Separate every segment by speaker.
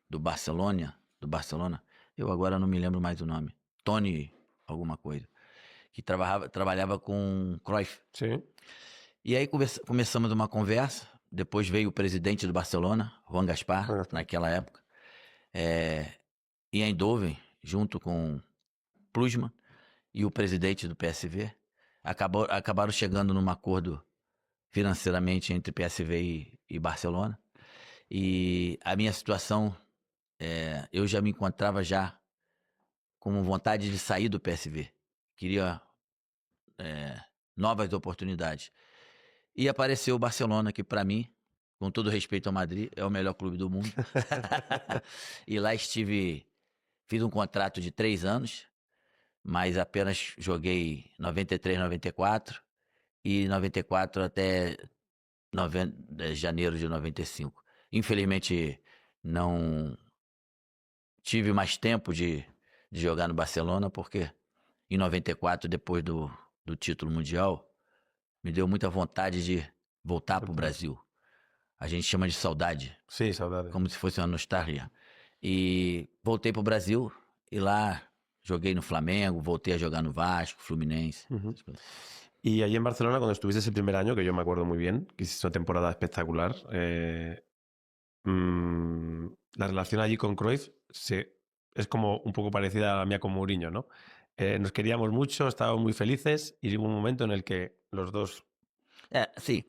Speaker 1: do Barcelona, eu agora não me lembro mais o nome, Tony alguma coisa, que trabalhava com Cruyff.
Speaker 2: Sí.
Speaker 1: E aí começamos uma conversa, depois veio o presidente do Barcelona, Juan Gaspar, naquela época, em Eindhoven, junto com Plusman e o presidente do PSV, acabaram chegando num acordo financeiramente entre PSV e Barcelona. E a minha situação, eu já me encontrava já com vontade de sair do PSV. Queria novas oportunidades. E apareceu o Barcelona, que para mim, com todo respeito ao Madrid, é o melhor clube do mundo. E lá fiz um contrato de 3 anos, mas apenas joguei 93, 94 e 94 até janeiro de 95. Infelizmente, não tive mais tempo de jogar no Barcelona, porque em 94, depois do título mundial, me deu muita vontade de voltar para o Brasil. A gente chama de saudade.
Speaker 2: Sí, saudade.
Speaker 1: Como se fosse uma nostalgia. E voltei para o Brasil e lá joguei no Flamengo, voltei a jogar no Vasco, Fluminense.
Speaker 2: Y allí en Barcelona, cuando estuviste ese primer año, que yo me acuerdo muy bien, que hiciste una temporada espectacular, la relación allí con Cruyff es como un poco parecida a la mía con Mourinho, ¿no? Nos queríamos mucho, estábamos muy felices y hubo un momento en el que los dos...
Speaker 1: Sim,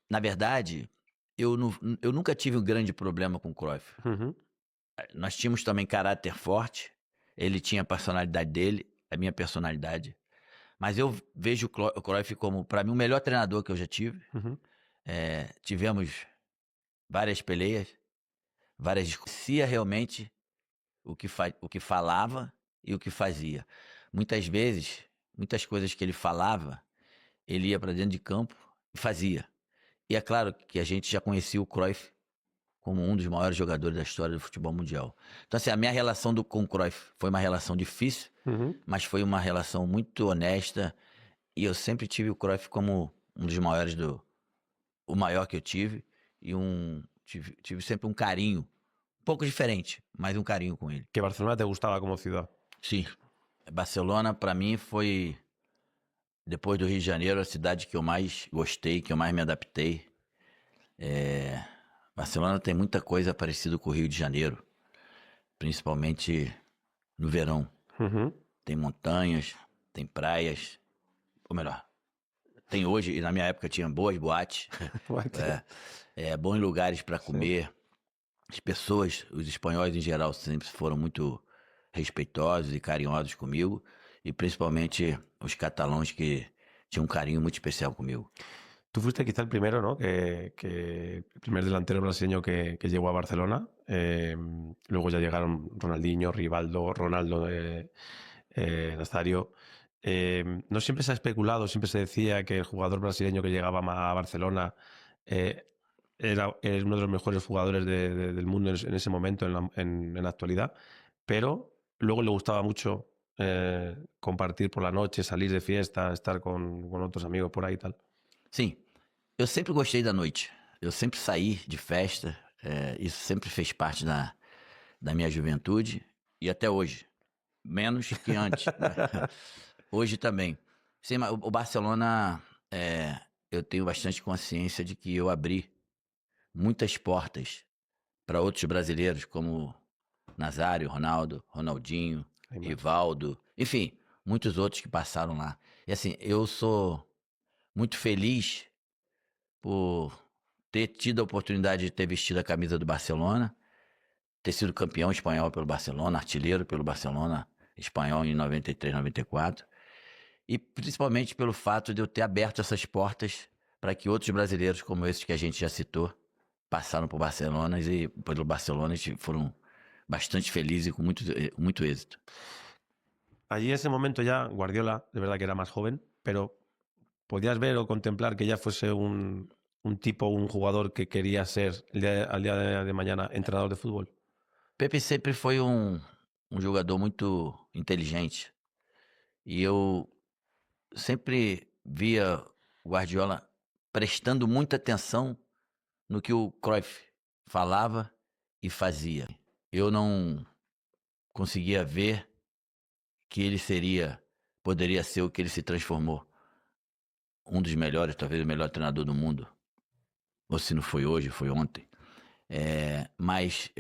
Speaker 1: na verdade, eu nunca tive um grande problema com o Cruyff. Nós tínhamos também caráter forte, ele tinha a personalidade dele, a minha personalidade. Mas eu vejo o Cruyff como, para mim, o melhor treinador que eu já tive. Tivemos várias peleias, várias discussões, realmente o que falava e o que fazia. Muitas vezes, muitas coisas que ele falava, ele ia para dentro de campo e fazia. E é claro que a gente já conhecia o Cruyff como um dos maiores jogadores da história do futebol mundial. Então, assim, a minha relação com o Cruyff foi uma relação difícil, mas foi uma relação muito honesta, e eu sempre tive o Cruyff como um dos maiores o maior que eu tive, e tive sempre um carinho, um pouco diferente, mas um carinho com ele.
Speaker 2: Que Barcelona te gustaba como ciudad.
Speaker 1: Sim. Barcelona, para mim, foi, depois do Rio de Janeiro, a cidade que eu mais gostei, que eu mais me adaptei. Barcelona tem muita coisa parecida com o Rio de Janeiro, principalmente no verão. Tem montanhas, tem praias, ou melhor, tem hoje, e na minha época tinha boas boates, bons lugares para comer. As pessoas, os espanhóis em geral, sempre foram muito respeitosos e carinhosos comigo, e principalmente os catalães, que tinham um carinho muito especial comigo.
Speaker 2: Tú fuiste quizá el primero, ¿no? El primer delantero brasileño que llegó a Barcelona. Luego ya llegaron Ronaldinho, Rivaldo, Ronaldo, Nazario. No siempre se ha especulado, siempre se decía que el jugador brasileño que llegaba a Barcelona era uno de los mejores jugadores del mundo en ese momento, en la actualidad, pero luego le gustaba mucho compartir por la noche, salir de fiesta, estar con otros amigos por ahí y tal.
Speaker 1: Sim, eu sempre gostei da noite. Eu sempre saí de festa. Isso sempre fez parte da minha juventude. E até hoje. Menos que antes. Né? Hoje também. Sim, mas o Barcelona, eu tenho bastante consciência de que eu abri muitas portas para outros brasileiros, como Nazário, Ronaldo, Ronaldinho, Rivaldo, enfim, muitos outros que passaram lá. E assim, eu sou muito feliz por ter tido a oportunidade de ter vestido a camisa do Barcelona, ter sido campeão espanhol pelo Barcelona, artilheiro pelo Barcelona espanhol em 93, 94, e principalmente pelo fato de eu ter aberto essas portas para que outros brasileiros como esses que a gente já citou passaram por Barcelona e pelo Barcelona foram bastante felizes e com muito êxito.
Speaker 2: Allí en ese momento ya Guardiola, de verdad que era más joven, pero ¿podías ver o contemplar que ya fuese un tipo, un jugador que quería ser al día de mañana entrenador de fútbol?
Speaker 1: Pepe sempre foi um jogador muito inteligente, e eu sempre via o Guardiola prestando muita atenção no que o Cruyff falava e fazia. eu não conseguia ver que ele poderia ser o que ele se transformou. Um dos melhores, talvez o melhor treinador do mundo. Ou se não foi hoje, foi ontem. Mas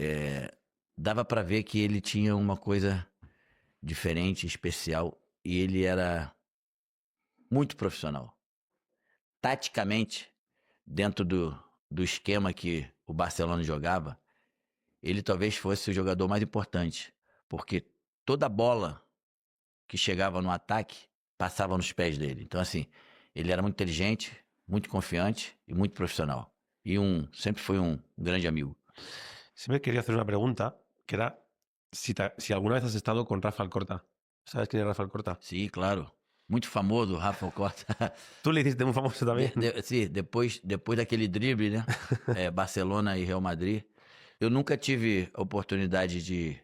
Speaker 1: dava para ver que ele tinha uma coisa diferente, especial, e ele era muito profissional. Taticamente, dentro do esquema que o Barcelona jogava, ele talvez fosse o jogador mais importante, porque toda bola que chegava no ataque passava nos pés dele. Então, assim, ele era muito inteligente, muito confiante e muito profissional. E sempre foi um grande amigo.
Speaker 2: Siempre quería hacer una pregunta, que era si alguna vez has estado con Rafa Alcorta. ¿Sabes quién es Rafa Alcorta?
Speaker 1: Sim, claro. Muito famoso, Rafa Costa.
Speaker 2: Tú le hiciste muy famoso también.
Speaker 1: Sim, depois daquele drible, né? Barcelona e Real Madrid. Eu nunca tive a oportunidade de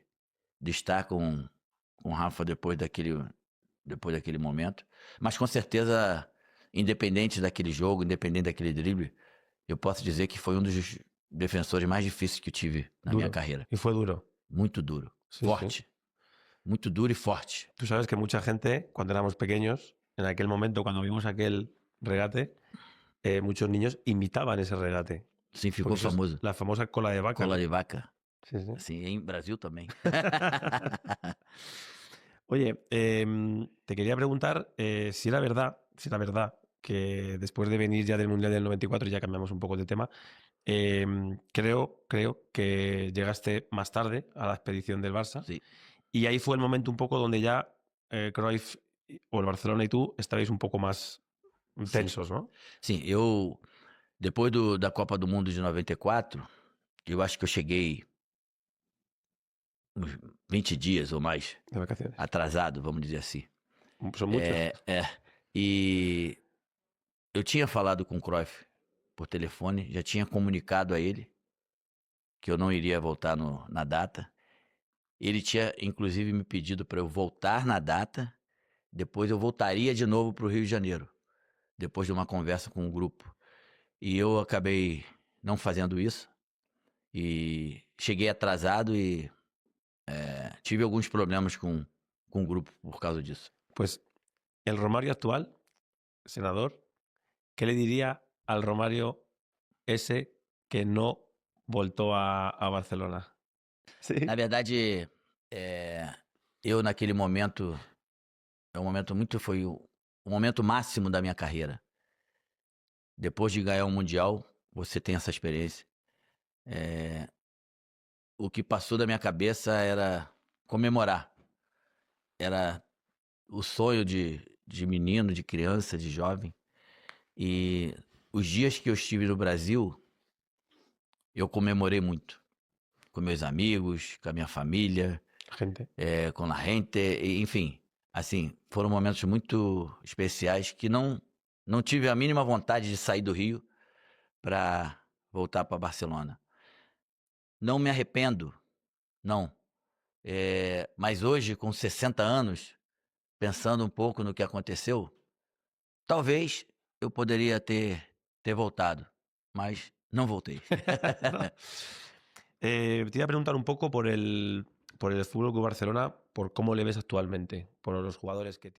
Speaker 1: estar com o Rafa depois daquele momento. Mas com certeza, independente daquele jogo, independente daquele drible, eu posso dizer que foi um dos defensores mais difíceis que eu tive na minha carreira.
Speaker 2: Y fue duro.
Speaker 1: Muito duro.
Speaker 2: Sí,
Speaker 1: Forte. Muito duro y fuerte.
Speaker 2: Tú sabes que mucha gente, cuando éramos pequeños, en aquel momento, cuando vimos aquel regate, muchos niños imitaban ese regate.
Speaker 1: Sim, ficou
Speaker 2: Porque eso es
Speaker 1: famoso.
Speaker 2: la famosa cola de vaca.
Speaker 1: Cola
Speaker 2: ¿no?
Speaker 1: de vaca.
Speaker 2: Sí, sí.
Speaker 1: Sim, em Brasil também.
Speaker 2: Oye, te quería preguntar si era verdad que después de venir ya del Mundial del 94, ya cambiamos un poco de tema, creo que llegaste más tarde a la expedición del Barça.
Speaker 1: Sim.
Speaker 2: Y ahí fue el momento un poco donde ya Cruyff o el Barcelona y tú estabais un poco más tensos, ¿no?
Speaker 1: Sim, depois da Copa do Mundo de 94, eu acho que eu cheguei uns 20 dias ou mais
Speaker 2: De vacaciones.
Speaker 1: atrasado, vamos dizer assim.
Speaker 2: Son muchos.
Speaker 1: E eu tinha falado com o Cruyff por telefone, já tinha comunicado a ele que eu não iria voltar na data. Ele tinha, inclusive, me pedido para eu voltar na data, depois eu voltaria de novo para o Rio de Janeiro, depois de uma conversa com o grupo. E eu acabei não fazendo isso, e cheguei atrasado e tive alguns problemas com o grupo por causa disso.
Speaker 2: Pues el Romario actual, senador, ¿qué le diría al Romario ese que no voltó a Barcelona? Sí.
Speaker 1: Na verdade, eu naquele momento, foi o momento máximo da minha carreira. Depois de ganhar um Mundial, você tem essa experiência. O que passou da minha cabeça era comemorar. Era o sonho de menino, de criança, de jovem. E os dias que eu estive no Brasil, eu comemorei muito. Com meus amigos, com a minha família,
Speaker 2: Gente.
Speaker 1: com a gente, enfim. Assim, foram momentos muito especiais que não tive a mínima vontade de sair do Rio para voltar para Barcelona. Não me arrependo, não. Mas hoje, com 60 anos, pensando um pouco no que aconteceu, talvez eu poderia ter voltado, mas não voltei.
Speaker 2: Te iba a preguntar un poco por el Fútbol Club Barcelona, por cómo le ves actualmente, por los jugadores que